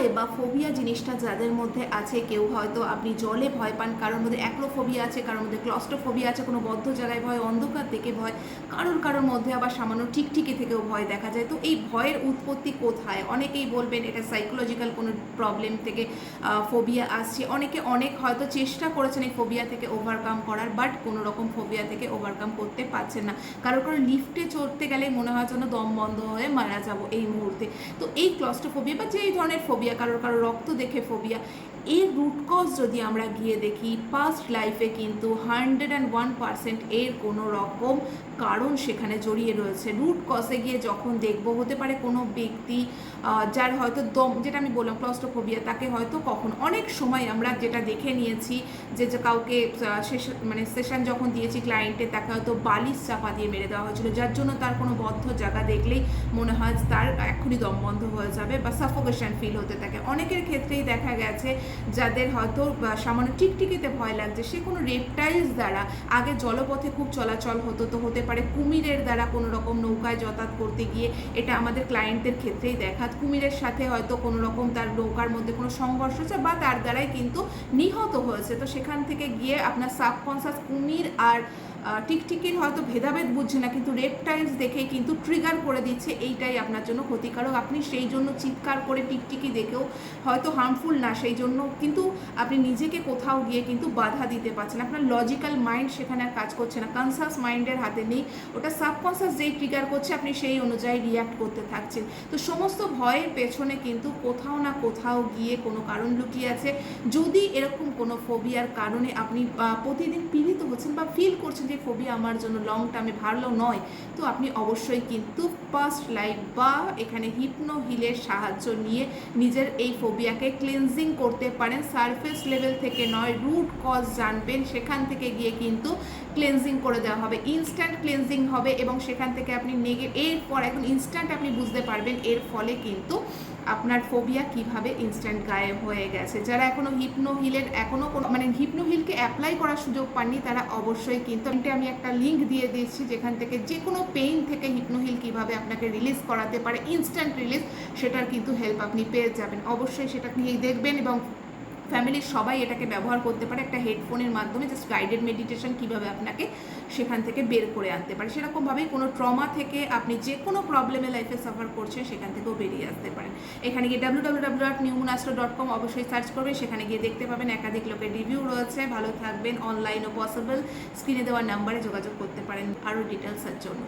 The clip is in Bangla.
ভয় বা ফোবিয়া জিনিসটা যাদের মধ্যে আছে, কেউ হয়তো আপনি জলে ভয় পান, কারোর মধ্যে অ্যাক্রোফোবিয়া আছে, কারোর মধ্যে ক্লস্ট্রোফোবিয়া আছে, কোনো বদ্ধ জায়গায় ভয়, অন্ধকার থেকে ভয়, কারোর মধ্যে আবার সামান্য টিকটিকি থেকেও ভয় দেখা যায়। তো এই ভয়ের উৎপত্তি কোথায়? অনেকেই বলবেন এটা সাইকোলজিক্যাল কোনো প্রবলেম থেকে ফোবিয়া আসছে। অনেকে অনেক হয়তো চেষ্টা করেছেন এই ফোবিয়া থেকে ওভারকাম করার, বাট কোনো রকম ফোবিয়া থেকে ওভারকাম করতে পারছেন না। কারো লিফটে চড়তে গেলে মনে হয় যেন দম বন্ধ হয়ে মারা যাবো এই মুহূর্তে। তো এই ক্লস্ট্রোফোবিয়া বা যে এই ধরনের ফোবিয়া, কারো রক্ত দেখে ফোবিয়া, এর রুট কজ যদি আমরা গিয়ে দেখি, পাস্ট লাইফে কিন্তু 101% এর কোনো রকম কারণ সেখানে জড়িয়ে রয়েছে। রুট কজে গিয়ে যখন দেখবো, হতে পারে কোনো ব্যক্তি যার হয়তো দম, যেটা আমি বললাম ক্লস্ট্রোফোবিয়া, তাকে হয়তো কখন অনেক সময় আমরা যেটা দেখে নিয়েছি যে কাউকে সেশন যখন দিয়েছি ক্লায়েন্টে, তাকে হয়তো বালিশ চাপা দিয়ে মেরে দেওয়া হয়েছিল, যার জন্য তার কোনো বদ্ধ জায়গা দেখলেই মনে হয় তার এক্ষুনি দম বন্ধ হয়ে যাবে বা সাফোকেশন ফিল হতে থাকে। অনেকের ক্ষেত্রেই দেখা গেছে যাদের হয়তো সামান্য টিকটিকিতে ভয় লাগছে, সে কোনো রেপটাইলস দ্বারা, আগে জলপথে খুব চলাচল হতো, তো হতে পারে কুমিরের দ্বারা কোনো রকম নৌকায় যাতায়াত করতে গিয়ে, এটা আমাদের ক্লায়েন্টদের ক্ষেত্রেই দেখা, কুমিরের সাথে হয়তো কোনো রকম তার নৌকার মধ্যে কোনো সংঘর্ষ হচ্ছে বা তার দ্বারাই কিন্তু নিহত হয়েছে। তো সেখান থেকে গিয়ে আপনার সাবকনসিয়াস কুমির আর টিকটিকির হয়তো ভেদাভেদ বুঝছে না, কিন্তু রেপটাইলস দেখেই কিন্তু ট্রিগার করে দিচ্ছে এইটাই আপনার জন্য ক্ষতিকারক। আপনি সেই জন্য চিৎকার করে টিকটিকি দেখেও হয়তো হার্মফুল না, সেই জন্য কিন্তু আপনি নিজেকে কোথাও গিয়ে কিন্তু বাধা দিতে পারছেন। আপনার লজিক্যাল মাইন্ড সেখানে আর কাজ করছে না, কনসাস মাইন্ডের হাতে নেই, ওটা সাবকনসিয়াস যেই ট্রিগার করছে আপনি সেই অনুযায়ী রিয়াক্ট করতে থাকছেন। তো সমস্ত ভয়ের পেছনে কিন্তু কোথাও না কোথাও গিয়ে কোনো কারণ লুকিয়ে আছে। যদি এরকম কোনো ফোবিয়ার কারণে আপনি প্রতিদিন পীড়িত হচ্ছেন বা ফিল করছেন যে ফোবিয়া আমার জন্য লং টার্মে ভালো নয়, তো আপনি অবশ্যই কিন্তু পাস্ট লাইফ বা এখানে হিপনো হিলের সাহায্য নিয়ে নিজের এই ফোবিয়াকে ক্লিনজিং করতে পারেন। সারফেস লেভেল থেকে নয়, রুট কজ জানবেন, সেখান থেকে গিয়ে কিন্তু ক্লিনজিং করে দেওয়া হবে, ইনস্ট্যান্ট ক্লিনজিং হবে, এবং সেখান থেকে আপনি এরপর এখন ইনস্ট্যান্ট আপনি বুঝতে পারবেন এর ফলে কিন্তু আপনার ফোবিয়া কিভাবে ইনস্ট্যান্ট গায়েব হয়ে গেছে। যারা এখনো হিপনো হিলের হিপনো হিলকে অ্যাপ্লাই করার সুযোগ পাননি, তারা অবশ্যই কিন্তু আমি একটা লিঙ্ক দিয়ে দিচ্ছি, যেখান থেকে যে কোনো পেইন থেকে হিপনো হিল কীভাবে আপনাকে রিলিজ করাতে পারে, ইনস্ট্যান্ট রিলিজ, সেটার কিন্তু হেল্প আপনি পেয়ে যাবেন। অবশ্যই সেটা নিয়ে দেখবেন, এবং ফ্যামিলির সবাই এটাকে ব্যবহার করতে পারে একটা হেডফোনের মাধ্যমে, জাস্ট গাইডেড মেডিটেশন কীভাবে আপনাকে সেখান থেকে বের করে আনতে পারে। সেরকমভাবেই কোনো ট্রমা থেকে আপনি যে কোনো প্রবলেমে লাইফে সাফার করছে সেখান থেকেও বেরিয়ে আসতে পারেন। এখানে গিয়ে www.newmoonastro.com অবশ্যই সার্চ করবে, সেখানে গিয়ে দেখতে পাবেন একাধিক লোকের রিভিউ রয়েছে। ভালো থাকবেন, অনলাইনও পসিবল, স্ক্রিনে দেওয়ার নাম্বারে যোগাযোগ করতে পারেন আরও ডিটেলসের জন্য।